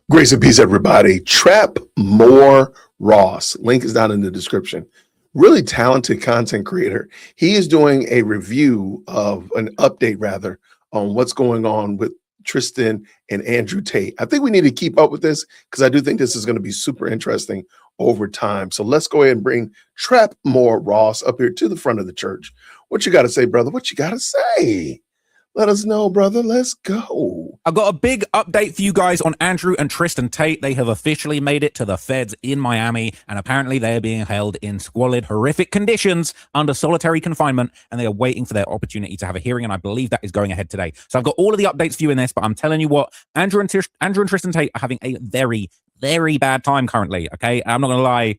Grace and peace, everybody. Trap More Ross. Link is down in the description. Really talented content creator. He is doing a review of an update, rather, on what's going on with Tristan and Andrew Tate. I think we need to keep up with this because I do think this is going to be super interesting over time. So let's go ahead and bring Trap More Ross up here to the front of the church. What you got to say, brother? What you got to say? Let us know, brother. Let's go. I've got a big update for you guys on Andrew and Tristan Tate. They have officially made it to the feds in Miami, and apparently they are being held in squalid, horrific conditions under solitary confinement, and they are waiting for their opportunity to have a hearing, and I believe that is going ahead today. So I've got all of the updates for you in this, but I'm telling you what, Andrew and Tristan Tate are having a very, very bad time currently, okay? I'm not going to lie.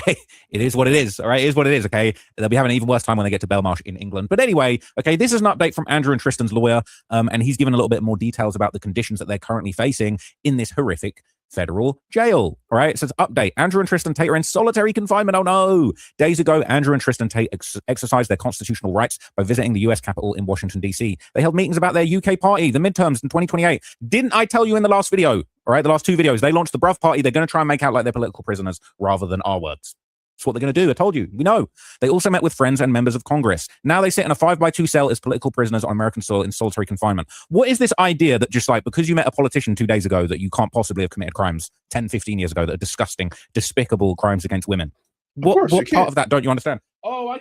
Hey, it is what it is, all right? It is what it is, okay? They'll be having an even worse time when they get to Belmarsh in England. But anyway, okay, this is an update from Andrew and Tristan's lawyer, and he's given a little bit more details about the conditions that they're currently facing in this horrific federal jail, all right? It says, update, Andrew and Tristan Tate are in solitary confinement. Oh no! Days ago, Andrew and Tristan Tate exercised their constitutional rights by visiting the US Capitol in Washington, D.C. They held meetings about their UK party, the midterms in 2028. Didn't I tell you in the last video? All right, the last two videos, they launched the Bruv Party. They're going to try and make out like they're political prisoners rather than R words. That's what they're going to do. I told you. We know. They also met with friends and members of Congress. Now they sit in a 5x2 cell as political prisoners on American soil in solitary confinement. What is this idea that just like, because you met a politician 2 days ago, that you can't possibly have committed crimes 10, 15 years ago that are disgusting, despicable crimes against women? What part of that don't you understand? Oh, I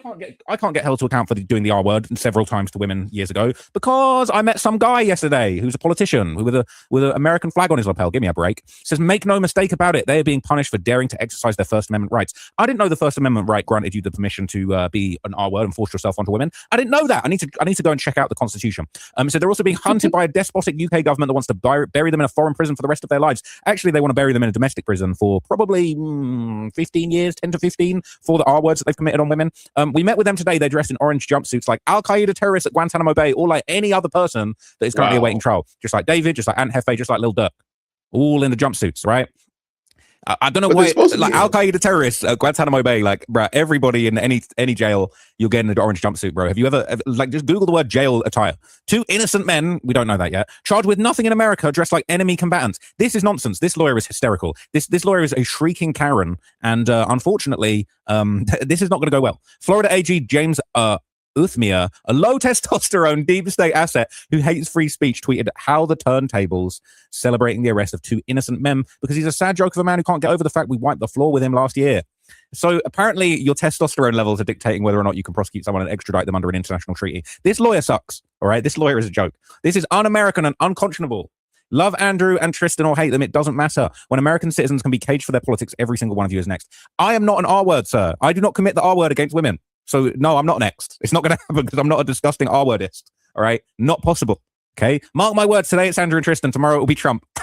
can't get held to account for doing the R word several times to women years ago because I met some guy yesterday who's a politician with an American flag on his lapel. Give me a break. Says, make no mistake about it, they are being punished for daring to exercise their First Amendment rights. I didn't know the First Amendment right granted you the permission to be an R word and force yourself onto women. I didn't know that. I need to go and check out the Constitution. So they're also being hunted by a despotic UK government that wants to bury them in a foreign prison for the rest of their lives. Actually, they want to bury them in a domestic prison for probably 15 years, 10 to 15, for the R words that they've committed on women. We met with them today. They're dressed in orange jumpsuits like Al-Qaeda terrorists at Guantanamo Bay, or like any other person that is currently awaiting trial. Just like David, just like Ant Hefe, just like Lil Durk. All in the jumpsuits, right? I don't know why, like Al-Qaeda terrorists at Guantanamo Bay, like, bro, everybody in any jail, you'll get in the orange jumpsuit, bro. Have you ever, like, just Google the word jail attire. Two innocent men, we don't know that yet, charged with nothing in America, dressed like enemy combatants. This is nonsense. This lawyer is hysterical. This lawyer is a shrieking Karen, and unfortunately, this is not going to go well. Florida AG James Uthmere, a low testosterone deep state asset who hates free speech, tweeted how the turntables, celebrating the arrest of two innocent men because he's a sad joke of a man who can't get over the fact we wiped the floor with him last year. So apparently your testosterone levels are dictating whether or not you can prosecute someone and extradite them under an international treaty. This lawyer sucks, all right? This lawyer is a joke. This is un-American and unconscionable. Love Andrew and Tristan or hate them, it doesn't matter. When American citizens can be caged for their politics, every single one of you is next. I am not an R word, sir. I do not commit the R word against women. So, no, I'm not next. It's not going to happen because I'm not a disgusting R-wordist. All right? Not possible. Okay? Mark my words. Today it's Andrew and Tristan. Tomorrow it will be Trump. I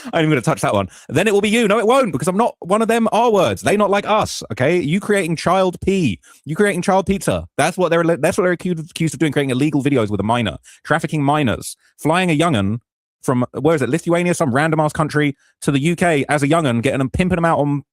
ain't even going to touch that one. Then it will be you. No, it won't, because I'm not one of them R-words. They not like us. Okay? You creating child pee. You creating child pizza. That's what they're accused of doing, creating illegal videos with a minor, trafficking minors, flying a young'un from, where is it, Lithuania, some random ass country, to the UK as a young'un, getting them, pimping them out on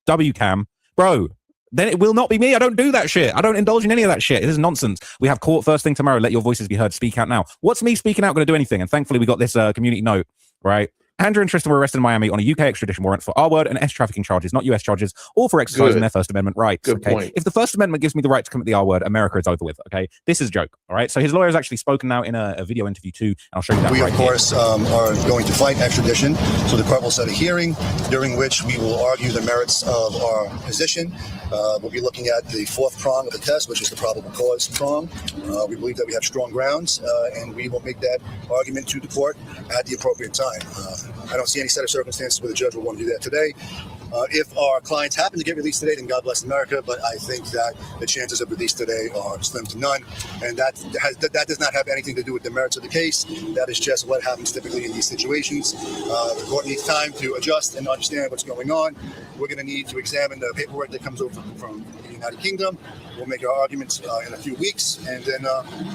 wcam. Bro, then it will not be me. I don't do that shit. I don't indulge in any of that shit. This is nonsense. We have court first thing tomorrow. Let your voices be heard. Speak out now. What's me speaking out going to do anything? And thankfully, we got this community note, right? Andrew and Tristan were arrested in Miami on a UK extradition warrant for R-word and S-trafficking charges, not US charges, or for exercising their First Amendment rights. Good okay? point. If the First Amendment gives me the right to commit the R-word, America is over with, okay? This is a joke, all right? So his lawyer has actually spoken now in a video interview too, and I'll show you that. We, right of course, are going to fight extradition. So the court will set a hearing during which we will argue the merits of our position. We'll be looking at the fourth prong of the test, which is the probable cause prong. We believe that we have strong grounds, and we will make that argument to the court at the appropriate time. I don't see any set of circumstances where the judge will want to do that today. If our clients happen to get released today, then God bless America. But I think that the chances of release today are slim to none, and that does not have anything to do with the merits of the case. That is just what happens typically in these situations. The court needs time to adjust and understand what's going on. We're going to need to examine the paperwork that comes over from the United Kingdom. We'll make our arguments in a few weeks, and then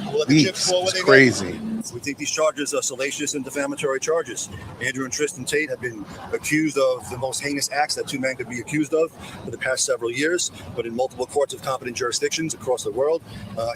we'll let the chips fall where they crazy. may. We think these charges are salacious and defamatory charges. Andrew and Tristan Tate have been accused of the most heinous acts that two men could be accused of for the past several years, but in multiple courts of competent jurisdictions across the world.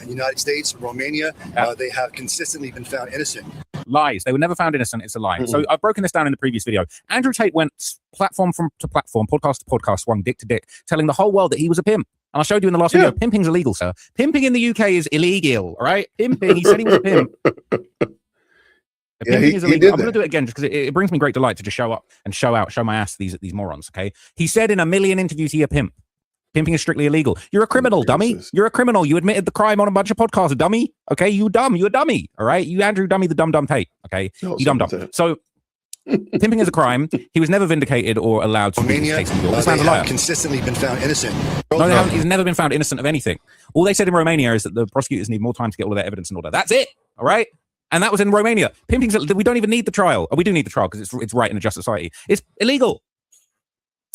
In the United States, Romania, they have consistently been found innocent. Lies. They were never found innocent. It's a lie. So I've broken this down in the previous video. Andrew Tate went platform to platform, podcast to podcast, swung dick to dick, telling the whole world that he was a pimp. And I showed you in the last video, pimping's illegal, sir. Pimping in the UK is illegal, all right? Pimping, he said he was a pimp. Yeah, he did I'm that. going to do it again just because it brings me great delight to just show up and show my ass to these morons, okay? He said in a million interviews he a pimp. Pimping is strictly illegal. You're a criminal, dummy. You're a criminal. You admitted the crime on a bunch of podcasts, dummy. Okay, you dumb. You a dummy, all right? You Andrew Dummy, the dumb Tate, okay? No, you dumb. So pimping is a crime. He was never vindicated or allowed to Romania, this man's a liar. consistently been found innocent. No, they haven't. He's never been found innocent of anything. All they said in Romania is that the prosecutors need more time to get all of their evidence in order. That's it, all right? And that was in Romania. Pimping's, we don't even need the trial. We do need the trial because it's right in a just society. It's illegal.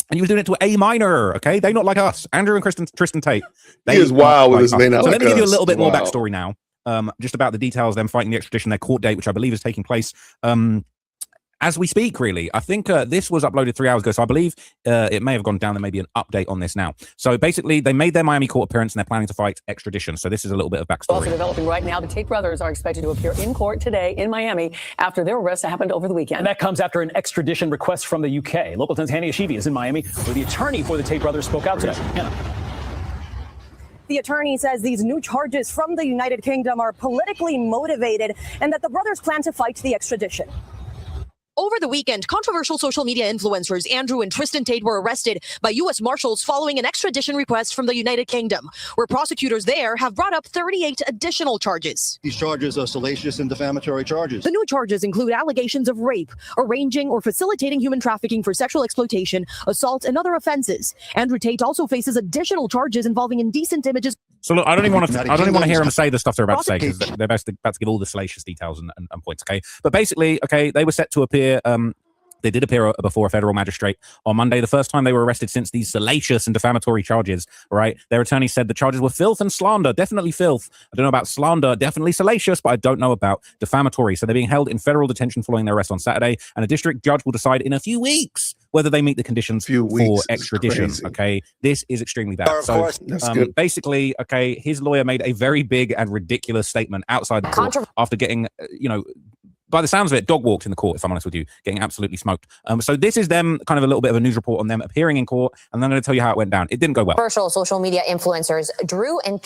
And he was doing it to a minor, okay? They not like us. Andrew and Tristan Tate. He is wild with his name. So let me give you a little bit more backstory now, just about the details, them fighting the extradition, their court date, which I believe is taking place as we speak, really. I think this was uploaded 3 hours ago, so I believe it may have gone down. There may be an update on this now. So basically, they made their Miami court appearance, and they're planning to fight extradition. So this is a little bit of backstory. Also developing right now, the Tate brothers are expected to appear in court today in Miami after their arrest happened over the weekend. And that comes after an extradition request from the UK. Local 10's Hania Shivi is in Miami, where the attorney for the Tate brothers spoke out today. Hannah. The attorney says these new charges from the United Kingdom are politically motivated and that the brothers plan to fight the extradition. Over the weekend, controversial social media influencers Andrew and Tristan Tate were arrested by U.S. Marshals following an extradition request from the United Kingdom, where prosecutors there have brought up 38 additional charges. These charges are salacious and defamatory charges. The new charges include allegations of rape, arranging or facilitating human trafficking for sexual exploitation, assault, and other offenses. Andrew Tate also faces additional charges involving indecent images. So look, I don't even want to hear them say the stuff they're about to say because they're about to give all the salacious details and points. Okay, but basically, okay, they were set to appear. They did appear before a federal magistrate on Monday, the first time they were arrested since these salacious and defamatory charges, right? Their attorney said the charges were filth and slander, definitely filth. I don't know about slander, definitely salacious, but I don't know about defamatory. So they're being held in federal detention following their arrest on Saturday, and a district judge will decide in a few weeks whether they meet the conditions for extradition. Okay, this is extremely bad. So basically, okay, his lawyer made a very big and ridiculous statement outside the court after getting, by the sounds of it, dog walked in the court, if I'm honest with you, getting absolutely smoked. So this is them, kind of a little bit of a news report on them appearing in court, and I'm going to tell you how it went down. It didn't go well. Controversial social media influencers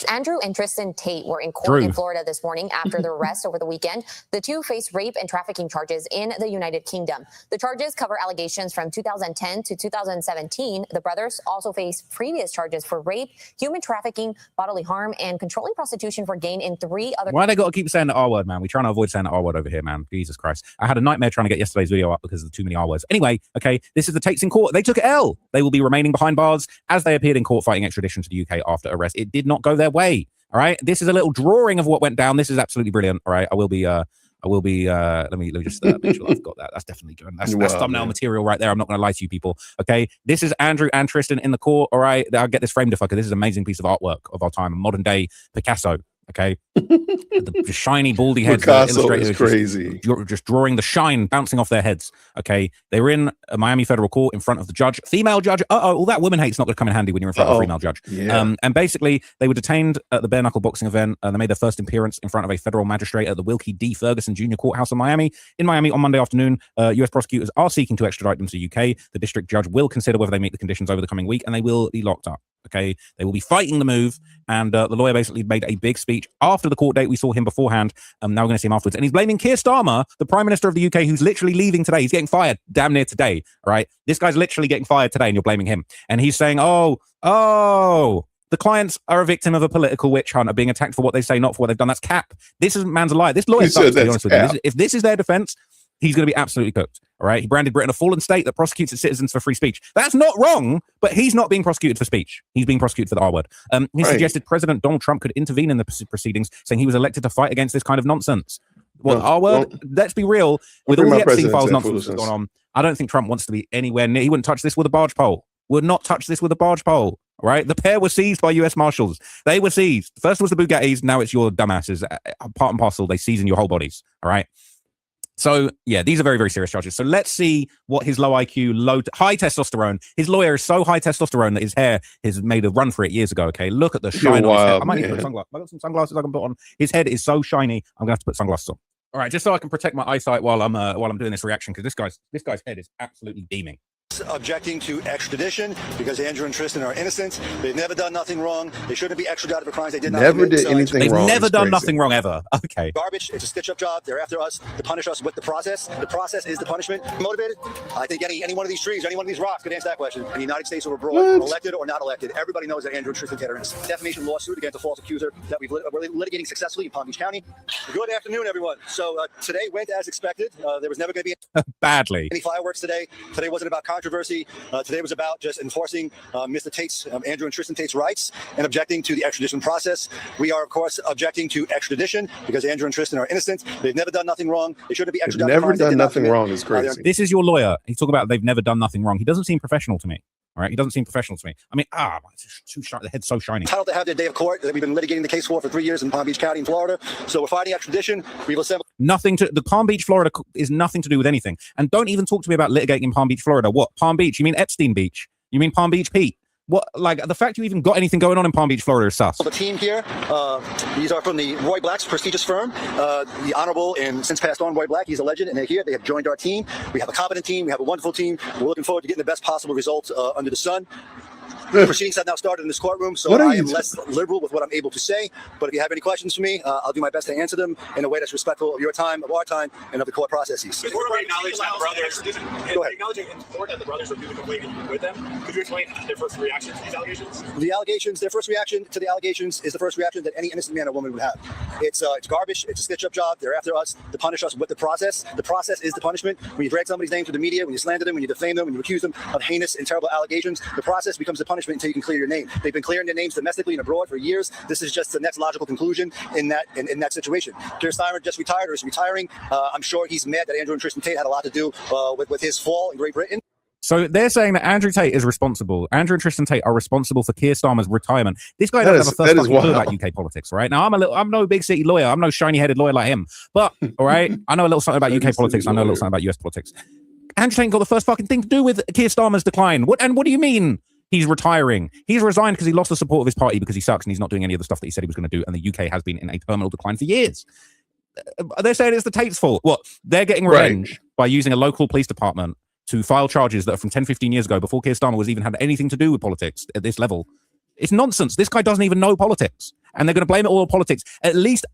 Andrew and Tristan Tate were in court in Florida this morning after their arrest over the weekend. The two face rape and trafficking charges in the United Kingdom. The charges cover allegations from 2010 to 2017. The brothers also face previous charges for rape, human trafficking, bodily harm, and controlling prostitution for gain in 3 other... Why they got to keep saying the R word, man? We're trying to avoid saying the R word over here, man. Jesus Christ. I had a nightmare trying to get yesterday's video up because of too many R words. Anyway, okay, this is the Tates in court. They took L. They will be remaining behind bars as they appeared in court fighting extradition to the UK after arrest. It did not go their way. All right. This is a little drawing of what went down. This is absolutely brilliant. All right. I will be let me just make sure I've got that. That's definitely good. That's thumbnail material right there. I'm not going to lie to you people. Okay. This is Andrew and Tristan in the court. All right. I'll get this framed if I could. This is an amazing piece of artwork of our time, a modern day Picasso. Okay, the shiny baldy heads. Picasso is crazy. Just drawing the shine bouncing off their heads. Okay, they were in a Miami federal court in front of the judge, female judge. All that woman hate's not going to come in handy when you're in front of a female judge. Yeah. And basically, they were detained at the bare knuckle boxing event. They made their first appearance in front of a federal magistrate at the Wilkie D. Ferguson Jr. Courthouse in Miami. In Miami on Monday afternoon, U.S. prosecutors are seeking to extradite them to the UK. The district judge will consider whether they meet the conditions over the coming week, and they will be locked up. Okay, they will be fighting the move, and the lawyer basically made a big speech after the court date. We saw him beforehand. Now we're going to see him afterwards, and he's blaming Keir Starmer, the Prime Minister of the UK, who's literally leaving today. He's getting fired damn near today. All right, this guy's literally getting fired today, and you're blaming him. And he's saying, "Oh, the clients are a victim of a political witch hunt, are being attacked for what they say, not for what they've done." That's cap. This is man's a liar. This lawyer sucks, to be honest with you. If this is their defense, he's going to be absolutely cooked. All right. He branded Britain a fallen state that prosecutes its citizens for free speech. That's not wrong, but he's not being prosecuted for speech. He's being prosecuted for the R word. He suggested President Donald Trump could intervene in the proceedings, saying he was elected to fight against this kind of nonsense. Well, R word, let's be real, with all the Epstein files nonsense that's gone on, I don't think Trump wants to be anywhere near. He wouldn't touch this with a barge pole. Would not touch this with a barge pole. All right. The pair were seized by US Marshals. They were seized. First was the Bugattis. Now it's your dumbasses. Part and parcel. They season your whole bodies. All right. So, yeah, these are very, very serious charges. So let's see what his low IQ, high testosterone. His lawyer is so high testosterone that his hair has made a run for it years ago. Okay, look at the shine on his head. I might need to put sunglasses. I got some sunglasses I can put on. His head is so shiny, I'm going to have to put sunglasses on. All right, just so I can protect my eyesight while I'm doing this reaction, because this guy's head is absolutely beaming. Objecting to extradition because Andrew and Tristan are innocent. They've never done nothing wrong. They shouldn't be extradited for crimes they did not Never commit. did anything wrong. They've never done nothing wrong ever. Okay. Garbage. It's a stitch-up job. They're after us to punish us with the process. The process is the punishment. Motivated? I think any one of these trees, any one of these rocks could answer that question. In the United States or abroad, elected or not elected, everybody knows that Andrew and Tristan Tate are innocent. Defamation lawsuit against a false accuser that we're litigating successfully in Palm Beach County. Good afternoon, everyone. So today went as expected. There was never going to be badly any fireworks today. Today wasn't about controversy. Today was about just enforcing Mr. Tate's, Andrew and Tristan Tate's rights and objecting to the extradition process. We are, of course, objecting to extradition because Andrew and Tristan are innocent. They've never done nothing wrong. They shouldn't be extradited. They've never done nothing wrong. Is crazy. This is your lawyer. He's talking about they've never done nothing wrong. He doesn't seem professional to me. All right, he doesn't seem professional to me. I mean, it's too shiny. The head's so shiny. Entitled to have their day of court that we've been litigating the case for 3 years in Palm Beach County in Florida. So we're fighting extradition. We've assembled. The Palm Beach, Florida is nothing to do with anything. And don't even talk to me about litigating in Palm Beach, Florida. What? Palm Beach? You mean Epstein Beach? You mean Palm Beach Pete? What, like, the fact you even got anything going on in Palm Beach, Florida is sus. The team here, these are from the Roy Black's prestigious firm, the Honorable and since passed on Roy Black. He's a legend, and they're here. They have joined our team. We have a competent team. We have a wonderful team. We're looking forward to getting the best possible results under the sun. Proceedings have now started in this courtroom, so I am less liberal with what I'm able to say. But if you have any questions for me, I'll do my best to answer them in a way that's respectful of your time, of our time, and of the court processes. Before we acknowledge that brothers, go ahead. Acknowledging in court that the brothers are doing complaining with them, could you explain their first reaction to these allegations? The allegations, their first reaction to the allegations is the first reaction that any innocent man or woman would have. It's garbage. It's a stitch-up job. They're after us to punish us with the process. The process is the punishment. When you drag somebody's name through the media, when you slander them, when you defame them, when you accuse them of heinous and terrible allegations, the process becomes the punishment until you can clear your name. They've been clearing their names domestically and abroad for years. This is just the next logical conclusion in that situation. Keir Starmer just retired or is retiring. I'm sure he's mad that Andrew and Tristan Tate had a lot to do with his fall in Great Britain. So they're saying that Andrew Tate is responsible. Andrew and Tristan Tate are responsible for Keir Starmer's retirement. This guy doesn't have a first fucking clue about UK politics, right? Now, I'm no big city lawyer. I'm no shiny-headed lawyer like him. But, all right, I know a little something about UK politics. I know a little something about US politics. Andrew Tate got the first fucking thing to do with Keir Starmer's decline. What do you mean he's retiring? He's resigned because he lost the support of his party because he sucks and he's not doing any of the stuff that he said he was going to do. And the UK has been in a terminal decline for years. They're saying it's the Tate's fault. What? They're getting revenge by using a local police department to file charges that are from 10, 15 years ago before Keir Starmer was even had anything to do with politics at this level. It's nonsense. This guy doesn't even know politics. And they're going to blame it all on politics. At least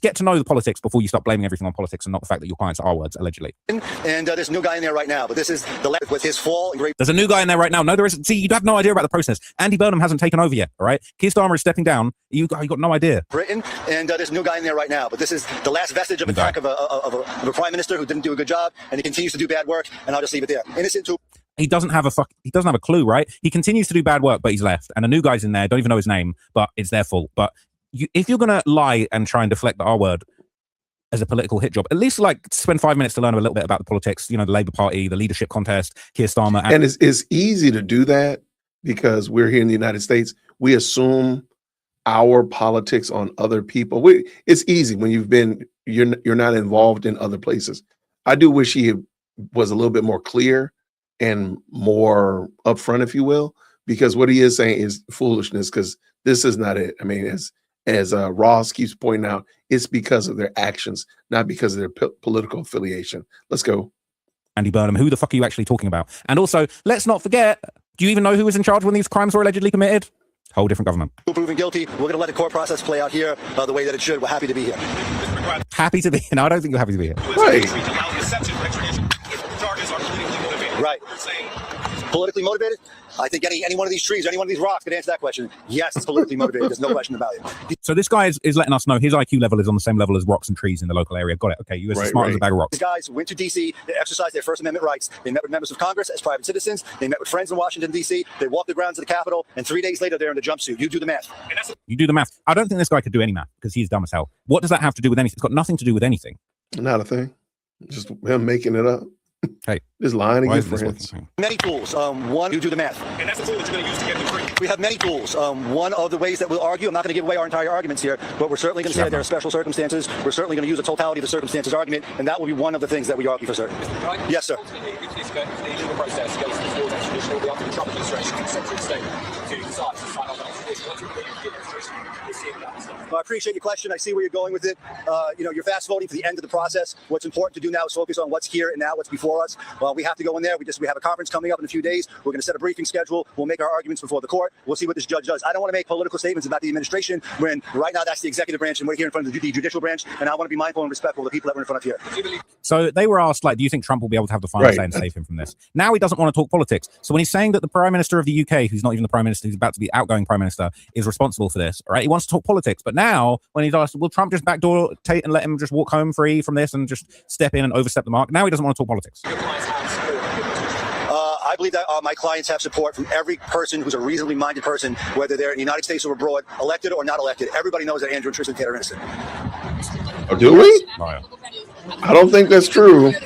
get to know the politics before you start blaming everything on politics and not the fact that your clients are words, allegedly. And there's a new guy in there right now, but this is the left with his fall. There's a new guy in there right now. No, there isn't. See, you have no idea about the process. Andy Burnham hasn't taken over yet, all right? Keir Starmer is stepping down. You got no idea. Britain, and there's a new guy in there right now, but this is the last vestige of attack of a prime minister who didn't do a good job, and he continues to do bad work, and I'll just leave it there. Innocent too. He doesn't have a clue, right? He continues to do bad work, but he's left. And a new guy's in there, don't even know his name, but it's their fault. But if you're going to lie and try and deflect the R word as a political hit job, at least spend 5 minutes to learn a little bit about the politics, the Labour Party, the leadership contest, Keir Starmer. And it's easy to do that because we're here in the United States. We assume our politics on other people. It's easy when you're not involved in other places. I do wish he was a little bit more clear and more upfront, if you will, because what he is saying is foolishness, because this is not it. I mean, as Ross keeps pointing out, it's because of their actions, not because of their political affiliation. Let's go. Andy Burnham, who the fuck are you actually talking about? And also, let's not forget, do you even know who was in charge when these crimes were allegedly committed? Whole different government. Proven guilty. We're going to let the court process play out here the way that it should. We're happy to be here. Happy to be here? No, I don't think you're happy to be here. Right. Politically motivated? I think any one of these trees, any one of these rocks could answer that question. Yes, it's politically motivated. There's no question about it. So this guy is letting us know his IQ level is on the same level as rocks and trees in the local area. Got it. Okay, you're as smart as a bag of rocks. These guys went to D.C. They exercised their First Amendment rights. They met with members of Congress as private citizens. They met with friends in Washington, D.C. They walked the grounds of the Capitol, and 3 days later, they're in the jumpsuit. You do the math. You do the math. I don't think this guy could do any math because he's dumb as hell. What does that have to do with anything? It's got nothing to do with anything. Not a thing. Just him making it up. Hey, just lying to your friends. Many tools. One, you do the math. And that's the tool that you're going to use to get them free. We have many tools. One of the ways that we'll argue, I'm not going to give away our entire arguments here, but we're certainly going to say that there are special circumstances. We're certainly going to use a totality of the circumstances argument, and that will be one of the things that we argue for certain. Right? Yes, sir. It's the legal process goes towards extradition. It'll be up to the Trump administration and the Secretary of State to decide to sign off on extradition. situation? What's your I appreciate your question. I see where you're going with it. You're fast forwarding to the end of the process. What's important to do now is focus on what's here and now, what's before us. We have to go in there. We have a conference coming up in a few days. We're going to set a briefing schedule. We'll make our arguments before the court. We'll see what this judge does. I don't want to make political statements about the administration when right now that's the executive branch and we're here in front of the judicial branch. And I want to be mindful and respectful of the people that we're in front of here. So they were asked, do you think Trump will be able to have the final say and save him from this? Now he doesn't want to talk politics. So when he's saying that the Prime Minister of the UK, who's not even the Prime Minister, who's about to be outgoing Prime Minister, is responsible for this, all right? He wants to talk politics. But now when he's asked, will Trump just backdoor Tate and let him just walk home free from this and just step in and overstep the mark? Now he doesn't want to talk politics. I believe that my clients have support from every person who's a reasonably minded person, whether they're in the United States or abroad, elected or not elected. Everybody knows that Andrew and Tristan Tate are innocent. Oh, do we? Oh, yeah. I don't think that's true. Okay.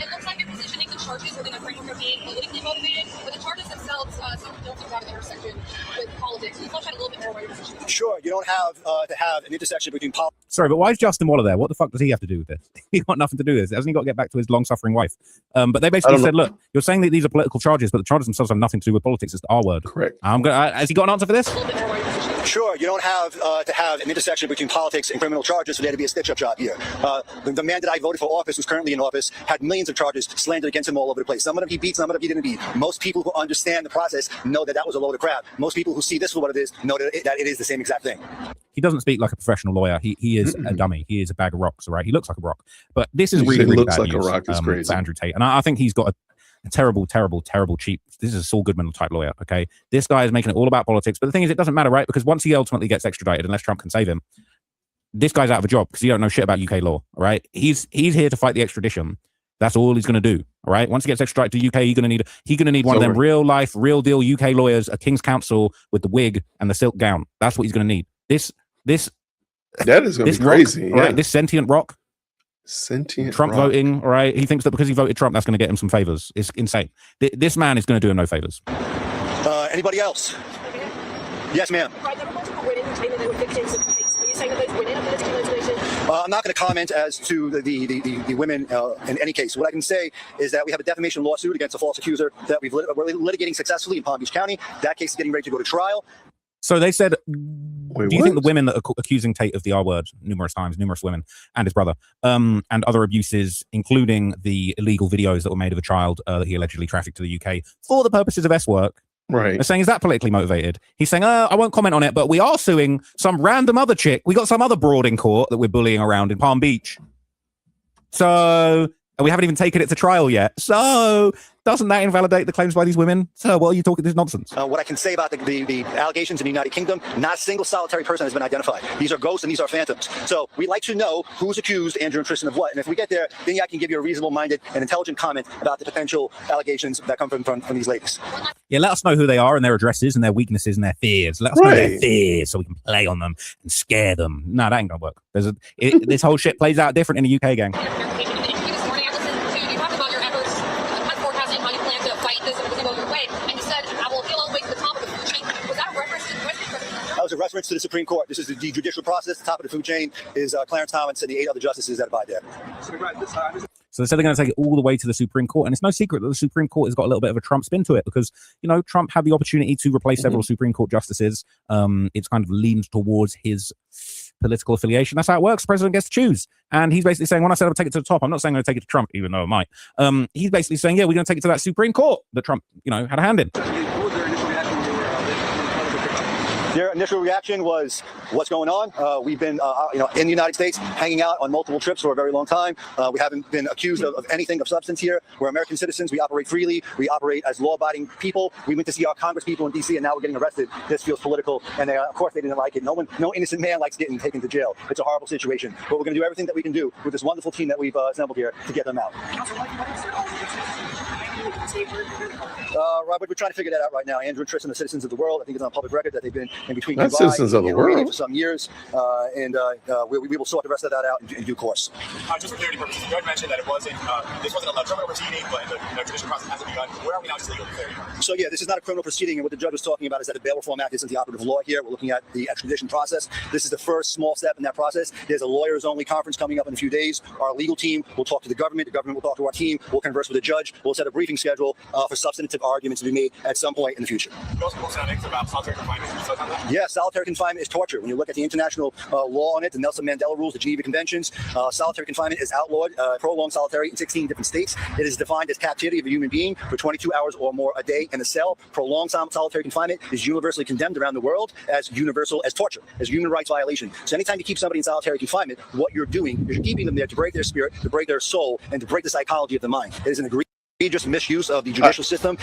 It looks like you're positioning the charges within a framework of being politically motivated, but the charges themselves some don't have an intersection with politics. Can you flesh out a little bit more about your position? Sure, you don't have to have an intersection between politics. Sorry, but why is Justin Waller there? What the fuck does he have to do with this? He's got nothing to do with this. Hasn't he got to get back to his long-suffering wife? But they basically said, look, you're saying that these are political charges, but the charges themselves have nothing to do with politics. It's the R word. Correct. Has he got an answer for this? Sure, you don't have to have an intersection between politics and criminal charges for there to be a stitch-up job here. The man that I voted for office, who's currently in office, had millions of charges slandered against him all over the place. Some of them he beat, some of them he didn't beat. Most people who understand the process know that that was a load of crap. Most people who see this for what it is know that it is the same exact thing. He doesn't speak like a professional lawyer. He is a dummy. He is a bag of rocks, right? He looks like a rock. But this is really looks bad like news, a rock is crazy. for Andrew Tate. And I think he's got a terrible cheap. This is a Saul Goodman type lawyer, okay? This guy is making it all about politics. But the thing is, it doesn't matter, right? Because once he ultimately gets extradited, unless Trump can save him, this guy's out of a job because he don't know shit about UK law, all right? He's here to fight the extradition. That's all he's going to do, all right? Once he gets extradited to UK, he's going to need one of them real life, real deal UK lawyers, a King's Counsel with the wig and the silk gown. That's what he's going to need. That is going to be crazy. Rock, right? This sentient rock. Trump rock. voting, all right? He thinks that because he voted Trump, that's going to get him some favors. It's insane. This man is going to do him no favors. Anybody else? Yes, ma'am. I'm not going to comment as to the women in any case. What I can say is that we have a defamation lawsuit against a false accuser that we're litigating successfully in Palm Beach County. That case is getting ready to go to trial. So they said, do you think the women that are accusing Tate of the R word numerous times, numerous women and his brother, and other abuses, including the illegal videos that were made of a child that he allegedly trafficked to the UK for the purposes of S work, right? They're saying, is that politically motivated? He's saying, I won't comment on it, but we are suing some random other chick. We got some other broad in court that we're bullying around in Palm Beach. So, and we haven't even taken it to trial yet. So, doesn't that invalidate the claims by these women? So, what are you talking this nonsense? What I can say about the allegations in the United Kingdom, not a single solitary person has been identified. These are ghosts and these are phantoms. So we'd like to know who's accused Andrew and Tristan of what. And if we get there, then I can give you a reasonable-minded and intelligent comment about the potential allegations that come from these ladies. Yeah, let us know who they are and their addresses and their weaknesses and their fears. Let us know their fears so we can play on them and scare them. No, that ain't gonna work. This whole shit plays out different in the UK, gang. That was a reference to the Supreme Court. This is the judicial process. The top of the food chain is Clarence Thomas and the 8 other justices that abide there. So they said they're going to take it all the way to the Supreme Court. And it's no secret that the Supreme Court has got a little bit of a Trump spin to it because, Trump had the opportunity to replace several Supreme Court justices. It's kind of leaned towards his political affiliation. That's how it works. The president gets to choose. And he's basically saying, when I said I'll take it to the top, I'm not saying I'm going to take it to Trump, even though I might. He's basically saying, yeah, we're going to take it to that Supreme Court that Trump, had a hand in. Their initial reaction was, what's going on? We've been, in the United States, hanging out on multiple trips for a very long time. We haven't been accused of anything of substance here. We're American citizens. We operate freely. We operate as law-abiding people. We went to see our Congress people in D.C., and now we're getting arrested. This feels political, and of course they didn't like it. No innocent man likes getting taken to jail. It's a horrible situation, but we're going to do everything that we can do with this wonderful team that we've assembled here to get them out. Robert, we're trying to figure that out right now. Andrew and Tristan are citizens of the world. I think it's on public record that they've been in between. Not citizens of the world for some years, and we will sort the rest of that out in due course. Just for clarity purposes, the judge mentioned that it wasn't this wasn't a criminal proceeding, but the judicial process hasn't begun. Where are we now? Just legal clarity. So yeah, this is not a criminal proceeding, and what the judge was talking about is that the Bail Reform Act isn't the operative law here. We're looking at the extradition process. This is the first small step in that process. There's a lawyers-only conference coming up in a few days. Our legal team will talk to the government. The government will talk to our team. We'll converse with the judge. We'll set a briefing briefing schedule for substantive arguments to be made at some point in the future. About solitary confinement. Yeah, solitary confinement is torture. When you look at the international law on it, the Nelson Mandela rules, the Geneva Conventions, solitary confinement is outlawed, prolonged solitary in 16 different states. It is defined as captivity of a human being for 22 hours or more a day in a cell. Prolonged solitary confinement is universally condemned around the world as universal as torture, as human rights violation. So anytime you keep somebody in solitary confinement, what you're doing is you're keeping them there to break their spirit, to break their soul, and to break the psychology of the mind. It is an egregious misuse of the judicial system.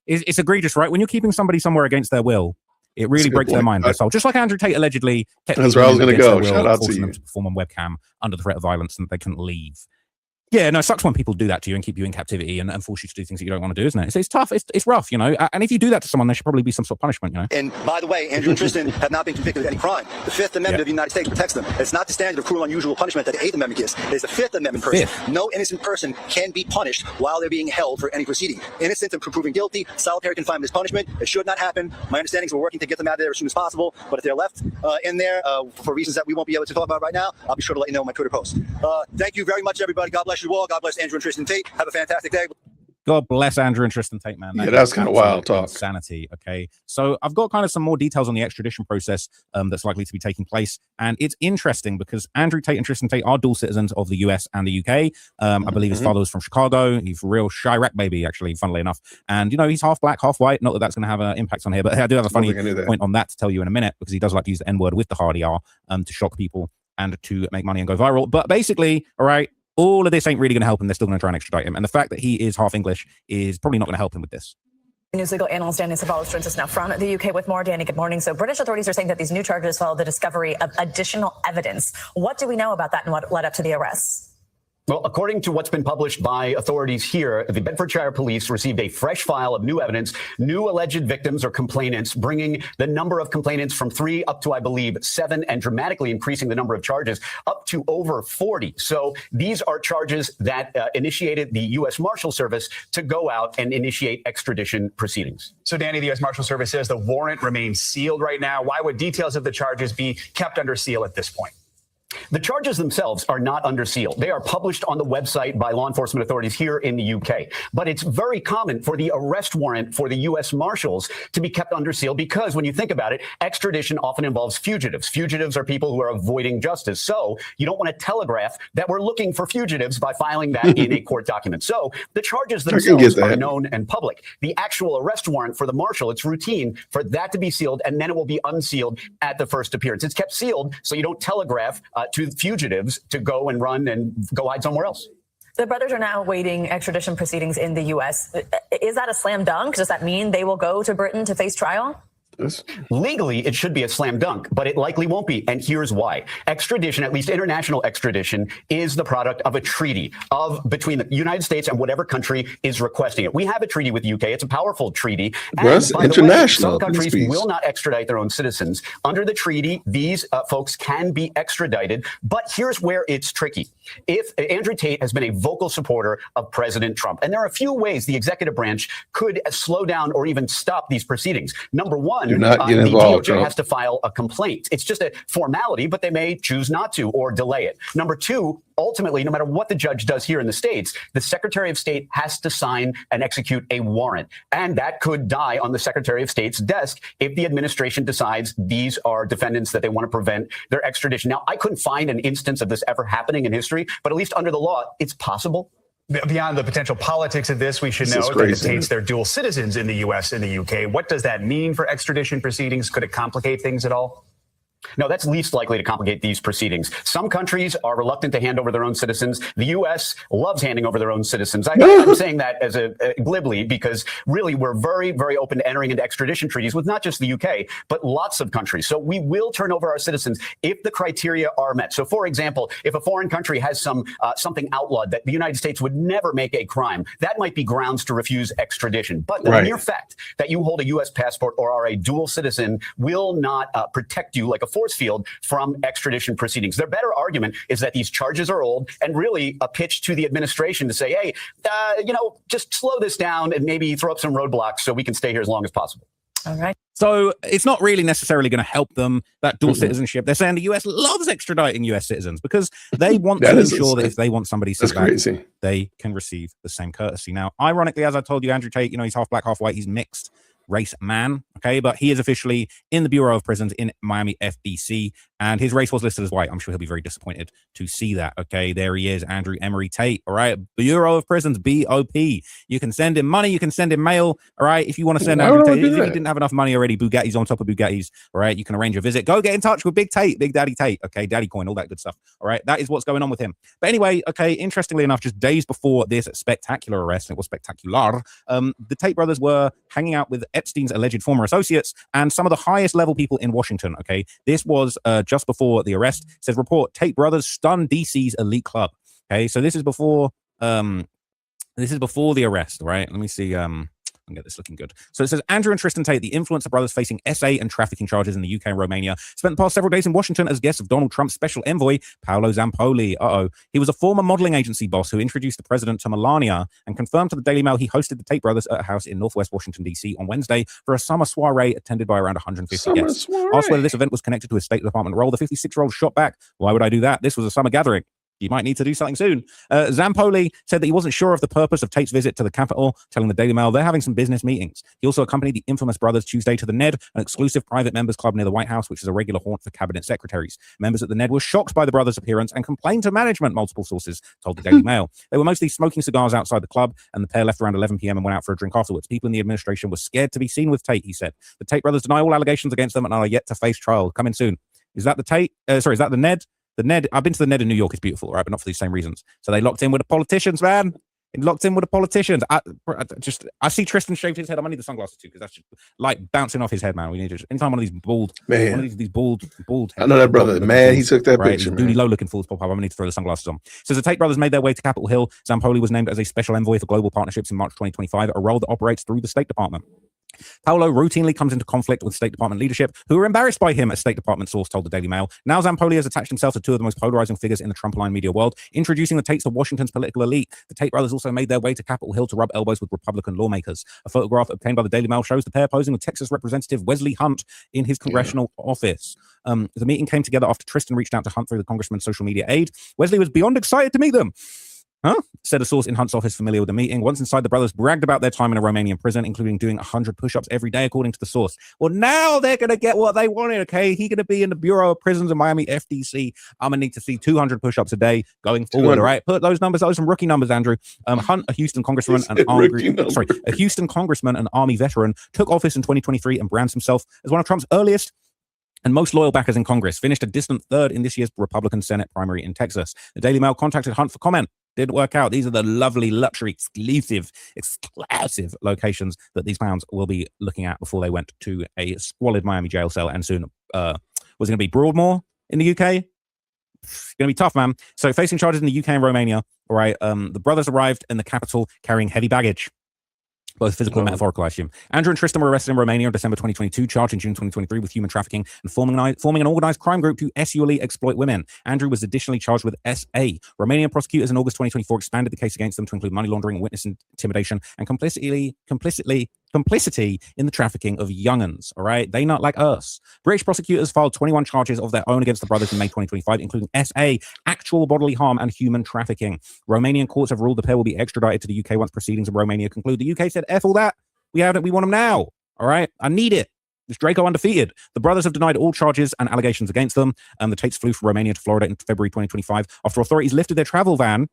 It's egregious, right? When you're keeping somebody somewhere against their will, it really breaks their mind, their soul. Just like Andrew Tate allegedly kept That's where I was going to go. Shout out to them you. to perform on webcam under the threat of violence and they couldn't leave. Yeah, no, it sucks when people do that to you and keep you in captivity and force you to do things that you don't want to do, isn't it? It's tough. It's rough, you know. And if you do that to someone, there should probably be some sort of punishment, you know. And by the way, Andrew and Tristan have not been convicted of any crime. The Fifth Amendment of the United States protects them. It's not the standard of cruel and unusual punishment that the Eighth Amendment gives. It's the Fifth Amendment person. No innocent person can be punished while they're being held for any proceeding. Innocent and proven guilty, solitary confinement is punishment. It should not happen. My understanding is we're working to get them out of there as soon as possible. But if they're left in there for reasons that we won't be able to talk about right now, I'll be sure to let you know on my Twitter post. Thank you very much, everybody. God bless you all. God bless Andrew and Tristan Tate. Have a fantastic day. God bless Andrew and Tristan Tate, man. That's kind of wild talk. Insanity. Okay, so I've got kind of some more details on the extradition process that's likely to be taking place, and it's interesting because Andrew Tate and Tristan Tate are dual citizens of the US and the UK. I believe his father was from Chicago. He's a real Chirac baby, actually, funnily enough. And you know, he's half black, half white. Not that that's going to have an impact on here, but I do have a funny point on that to tell you in a minute because he does like to use the N-word with the hard ER to shock people and to make money and go viral. But basically, all right, all of this ain't really going to help him. They're still going to try and extradite him. And the fact that he is half English is probably not going to help him with this. News legal analyst Danny Savalas joins us now from the UK with more. Danny, good morning. So British authorities are saying that these new charges follow the discovery of additional evidence. What do we know about that and what led up to the arrests? Well, according to what's been published by authorities here, the Bedfordshire police received a fresh file of new evidence, new alleged victims or complainants, bringing the number of complainants from 3 up to, I believe, 7, and dramatically increasing the number of charges up to over 40. So these are charges that initiated the U.S. Marshal Service to go out and initiate extradition proceedings. So, Danny, the U.S. Marshal Service says the warrant remains sealed right now. Why would details of the charges be kept under seal at this point? The charges themselves are not under seal. They are published on the website by law enforcement authorities here in the UK. But it's very common for the arrest warrant for the U.S. Marshals to be kept under seal because when you think about it, extradition often involves fugitives. Fugitives are people who are avoiding justice. So you don't want to telegraph that we're looking for fugitives by filing that in a court document. So the charges themselves are known and public. The actual arrest warrant for the marshal, it's routine for that to be sealed, and then it will be unsealed at the first appearance. It's kept sealed so you don't telegraph to fugitives to go and run and go hide somewhere else. The brothers are now awaiting extradition proceedings in the U.S. Is that a slam dunk? Does that mean they will go to Britain to face trial? Legally, it should be a slam dunk, but it likely won't be. And here's why. Extradition, at least international extradition, is the product of a treaty between the United States and whatever country is requesting it. We have a treaty with the UK. It's a powerful treaty. And by international. The way, some countries will not extradite their own citizens. Under the treaty, these folks can be extradited. But here's where it's tricky. If Andrew Tate has been a vocal supporter of President Trump, and there are a few ways the executive branch could slow down or even stop these proceedings. Number one, the DOJ has to file a complaint. It's just a formality, but they may choose not to or delay it. Number two, ultimately, no matter what the judge does here in the States, the Secretary of State has to sign and execute a warrant. And that could die on the Secretary of State's desk if the administration decides these are defendants that they want to prevent their extradition. Now, I couldn't find an instance of this ever happening in history, but at least under the law, it's possible. Beyond the potential politics of this, we should know that the Tates, they're dual citizens in the U.S. and the UK. What does that mean for extradition proceedings? Could it complicate things at all? No, that's least likely to complicate these proceedings. Some countries are reluctant to hand over their own citizens. The U.S. loves handing over their own citizens. I'm saying that as a glibly because really we're very, very open to entering into extradition treaties with not just the UK, but lots of countries. So we will turn over our citizens if the criteria are met. So, for example, if a foreign country has something outlawed that the United States would never make a crime, that might be grounds to refuse extradition. But the mere fact that you hold a U.S. passport or are a dual citizen will not protect you like a force field from extradition proceedings. Their better argument is that these charges are old and really a pitch to the administration to say, hey, just slow this down and maybe throw up some roadblocks so we can stay here as long as possible. All right. So it's not really necessarily going to help them, that dual citizenship. They're saying the US loves extraditing US citizens because they want to ensure that if they want somebody sent back, they can receive the same courtesy. Now, ironically, as I told you, Andrew Tate, he's half black, half white. He's mixed race man, okay? But he is officially in the Bureau of Prisons in Miami FDC, and his race was listed as white. I'm sure he'll be very disappointed to see that, okay? There he is, Andrew Emery Tate, all right? Bureau of Prisons, BOP. You can send him money, you can send him mail, all right? If you want to send Andrew Tate, if he didn't have enough money already, Bugattis on top of Bugattis, all right? You can arrange a visit. Go get in touch with Big Tate, Big Daddy Tate, okay? Daddy coin, all that good stuff, all right? That is what's going on with him. But anyway, okay, interestingly enough, just days before this spectacular arrest, and it was spectacular, the Tate brothers were hanging out with Epstein's alleged former associates and some of the highest level people in Washington, okay? This was just before the arrest. It says, report, Tate brothers stun DC's elite club. Okay, so this is before the arrest, right? Let me see. I'll get this looking good. So it says, Andrew and Tristan Tate, the influencer brothers facing SA and trafficking charges in the UK and Romania, spent the past several days in Washington as guests of Donald Trump's special envoy, Paolo Zampoli. He was a former modeling agency boss who introduced the president to Melania and confirmed to the Daily Mail he hosted the Tate brothers at a house in Northwest Washington, D.C. on Wednesday for a summer soiree attended by around 150 guests. Asked whether this event was connected to his State Department role, the 56-year-old shot back, why would I do that? This was a summer gathering. You might need to do something soon. Zampoli said that he wasn't sure of the purpose of Tate's visit to the Capitol, telling the Daily Mail they're having some business meetings. He also accompanied the infamous brothers Tuesday to the Ned, an exclusive private members club near the White House, which is a regular haunt for cabinet secretaries. Members at the Ned were shocked by the brothers' appearance and complained to management, multiple sources told the Daily Mail. They were mostly smoking cigars outside the club, and the pair left around 11 p.m. and went out for a drink afterwards. People in the administration were scared to be seen with Tate, he said. The Tate brothers deny all allegations against them and are yet to face trial. Coming soon. Is that the Tate? Is that the Ned? The Ned, I've been to the Ned in New York. It's beautiful, right? But not for these same reasons. So they locked in with the politicians, man. Locked in with the politicians. I see Tristan shaved his head. I'm gonna need the sunglasses too because that's just like bouncing off his head, man. We need to anytime one of these bald, man. One of these bald. I know that brother, man. He took that picture. Duty low looking fools pop up. I'm gonna need to throw the sunglasses on. So the Tate brothers made their way to Capitol Hill. Zampoli was named as a special envoy for global partnerships in March 2025, a role that operates through the State Department. Paolo routinely comes into conflict with State Department leadership, who are embarrassed by him, a State Department source told the Daily Mail. Now Zampoli has attached himself to two of the most polarizing figures in the Trump-aligned media world, introducing the Tates to Washington's political elite. The Tate brothers also made their way to Capitol Hill to rub elbows with Republican lawmakers. A photograph obtained by the Daily Mail shows the pair posing with Texas Representative Wesley Hunt in his congressional office. The meeting came together after Tristan reached out to Hunt through the congressman's social media aide. Wesley was beyond excited to meet them. Said a source in Hunt's office familiar with the meeting. Once inside, the brothers bragged about their time in a Romanian prison, including doing 100 push-ups every day, according to the source. Well, now they're going to get what they wanted, okay? He's going to be in the Bureau of Prisons in Miami FDC. I'm going to need to see 200 push-ups a day going forward, all right? Put those numbers, those are some rookie numbers, Andrew. Hunt, a Houston congressman, a Houston congressman and Army veteran, took office in 2023 and brands himself as one of Trump's earliest and most loyal backers in Congress. Finished a distant third in this year's Republican Senate primary in Texas. The Daily Mail contacted Hunt for comment. Didn't work out. These are the lovely, luxury, exclusive locations that these pounds will be looking at before they went to a squalid Miami jail cell. And soon was it going to be Broadmoor in the UK? It's going to be tough, man. So facing charges in the UK and Romania, all right, the brothers arrived in the capital carrying heavy baggage. Both physical and metaphorical, I assume. Andrew and Tristan were arrested in Romania in December 2022, charged in June 2023 with human trafficking and forming an organized crime group to sexually exploit women. Andrew was additionally charged with SA. Romanian prosecutors in August 2024 expanded the case against them to include money laundering, witness intimidation, and complicity in the trafficking of young'uns, all right? They not like us. British prosecutors filed 21 charges of their own against the brothers in May 2025, including SA, actual bodily harm, and human trafficking. Romanian courts have ruled the pair will be extradited to the UK once proceedings in Romania conclude. The UK said, F all that. We want them now, all right? I need it. Is Draco undefeated? The brothers have denied all charges and allegations against them. The Tates flew from Romania to Florida in February 2025 after authorities lifted their travel ban,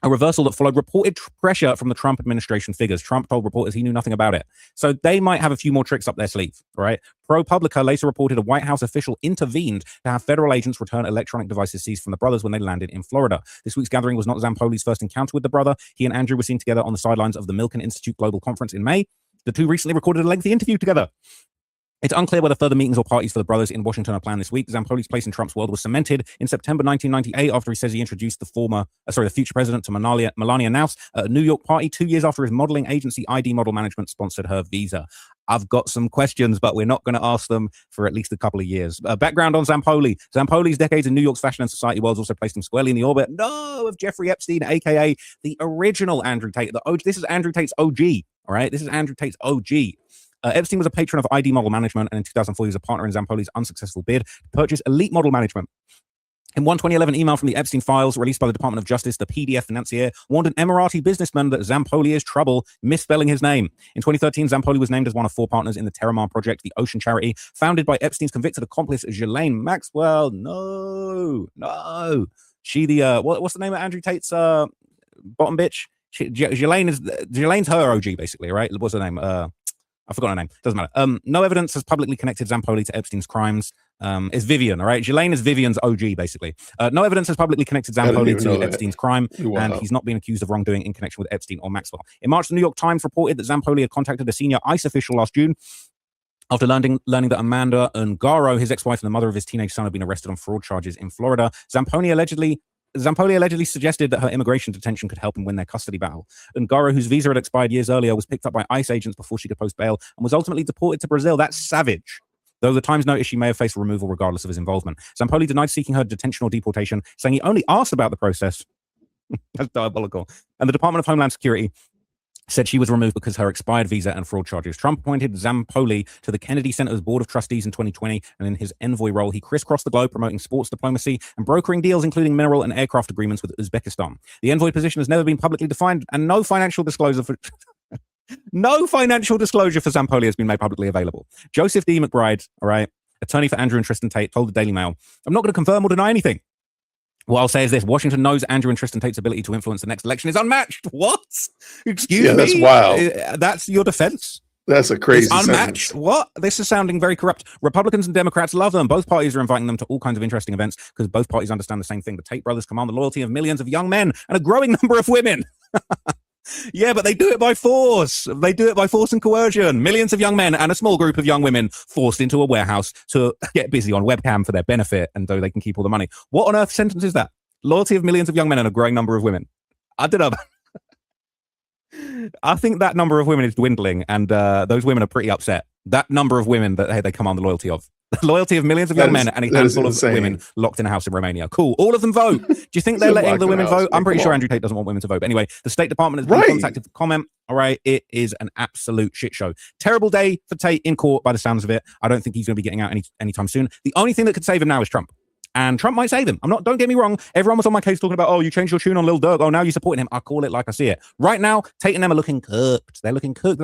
a reversal that followed reported pressure from the Trump administration figures. Trump told reporters he knew nothing about it. So they might have a few more tricks up their sleeve, all right? ProPublica later reported a White House official intervened to have federal agents return electronic devices seized from the brothers when they landed in Florida. This week's gathering was not Zampoli's first encounter with the brother. He and Andrew were seen together on the sidelines of the Milken Institute Global Conference in May. The two recently recorded a lengthy interview together. It's unclear whether further meetings or parties for the brothers in Washington are planned this week. Zampoli's place in Trump's world was cemented in September 1998 after he says he introduced the future president to Melania Naus at a New York party 2 years after his modeling agency ID Model Management sponsored her visa. I've got some questions, but we're not going to ask them for at least a couple of years. Background on Zampoli. Zampoli's decades in New York's fashion and society worlds also placed him squarely in the orbit, of Jeffrey Epstein, a.k.a. the original Andrew Tate. This is Andrew Tate's OG, all right? This is Andrew Tate's OG. Epstein was a patron of ID Model Management, and in 2004 he was a partner in Zampoli's unsuccessful bid to purchase Elite Model Management. In one 2011 email from the Epstein files released by the Department of Justice, the PDF financier warned an Emirati businessman that Zampoli is trouble, misspelling his name. In 2013, Zampoli was named as one of 4 partners in the Terramar Project, the ocean charity, founded by Epstein's convicted accomplice, Ghislaine Maxwell. No. She what's the name of Andrew Tate's bottom bitch? Ghislaine's her OG, basically, right? What's her name? I forgot her name. Doesn't matter. No evidence has publicly connected Zampoli to Epstein's crimes. It's Vivian, all right? Ghislaine is Vivian's OG, basically. No evidence has publicly connected Zampoli to Epstein's crime, and he's not been accused of wrongdoing in connection with Epstein or Maxwell. In March, the New York Times reported that Zampoli had contacted a senior ICE official last June after learning that Amanda Ungaro, his ex-wife and the mother of his teenage son, had been arrested on fraud charges in Florida. Zampoli allegedly suggested that her immigration detention could help him win their custody battle. Ungaro, whose visa had expired years earlier, was picked up by ICE agents before she could post bail and was ultimately deported to Brazil. That's savage. Though the Times noticed she may have faced removal regardless of his involvement. Zampoli denied seeking her detention or deportation, saying he only asked about the process. That's diabolical. And the Department of Homeland Security said she was removed because her expired visa and fraud charges. Trump appointed Zampoli to the Kennedy Center's Board of Trustees in 2020, and in his envoy role, he crisscrossed the globe promoting sports diplomacy and brokering deals, including mineral and aircraft agreements with Uzbekistan. The envoy position has never been publicly defined, and no financial disclosure for Zampoli has been made publicly available. Joseph D. McBride, all right, attorney for Andrew and Tristan Tate, told the Daily Mail, "I'm not going to confirm or deny anything. What I'll say is this: Washington knows Andrew and Tristan Tate's ability to influence the next election is unmatched." What? Excuse me? That's wild. That's your defense? That's a crazy it's unmatched. sentence. What? This is sounding very corrupt. Republicans and Democrats love them. Both parties are inviting them to all kinds of interesting events because both parties understand the same thing. The Tate brothers command the loyalty of millions of young men and a growing number of women. Yeah, but they do it by force. They do it by force and coercion. Millions of young men and a small group of young women forced into a warehouse to get busy on webcam for their benefit, and so they can keep all the money. What on earth sentence is that? Loyalty of millions of young men and a growing number of women. I don't know. I think that number of women is dwindling, and those women are pretty upset. That number of women that they command the loyalty of. The loyalty of millions of young men and a handful of women locked in a house in Romania. Cool. All of them vote. Do you think they're letting the women vote? I'm pretty sure Andrew Tate doesn't want women to vote. But anyway, the State Department has been contacted to comment. All right. It is an absolute shit show. Terrible day for Tate in court by the sounds of it. I don't think he's going to be getting out anytime soon. The only thing that could save him now is Trump. And Trump might save him. Don't get me wrong. Everyone was on my case talking about, oh, you changed your tune on Lil Durk. Oh, now you're supporting him. I call it like I see it. Right now, Tate and them are looking cooked. They're looking cooked.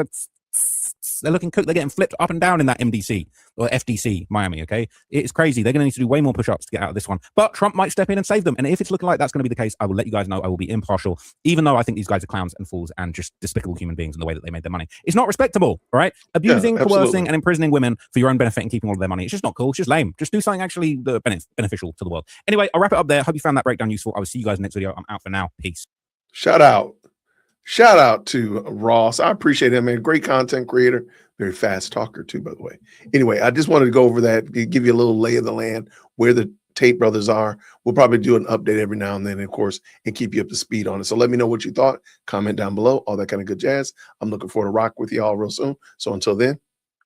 They're looking cooked. They're getting flipped up and down in that MDC or FDC, Miami, okay? It's crazy. They're going to need to do way more push-ups to get out of this one. But Trump might step in and save them. And if it's looking like that's going to be the case, I will let you guys know. I will be impartial, even though I think these guys are clowns and fools and just despicable human beings in the way that they made their money. It's not respectable, all right? Abusing, coercing, and imprisoning women for your own benefit and keeping all of their money. It's just not cool. It's just lame. Just do something actually beneficial to the world. Anyway, I'll wrap it up there. Hope you found that breakdown useful. I will see you guys in the next video. I'm out for now. Peace. Shout out to Ross. I appreciate him, man. Great content creator. Very fast talker too, by the way. Anyway, I just wanted to go over that, give you a little lay of the land, where the Tate brothers are. We'll probably do an update every now and then, of course, and keep you up to speed on it. So let me know what you thought. Comment down below, all that kind of good jazz. I'm looking forward to rock with y'all real soon. So until then,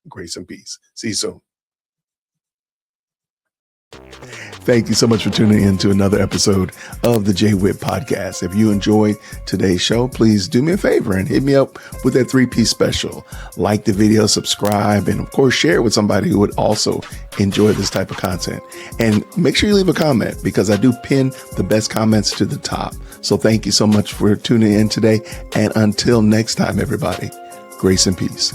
grace and peace. See you soon. Thank you so much for tuning in to another episode of the JWhit Podcast. If you enjoyed today's show, please do me a favor and hit me up with that 3-piece special. Like the video, subscribe, and of course, share it with somebody who would also enjoy this type of content. And make sure you leave a comment because I do pin the best comments to the top. So thank you so much for tuning in today. And until next time, everybody, grace and peace.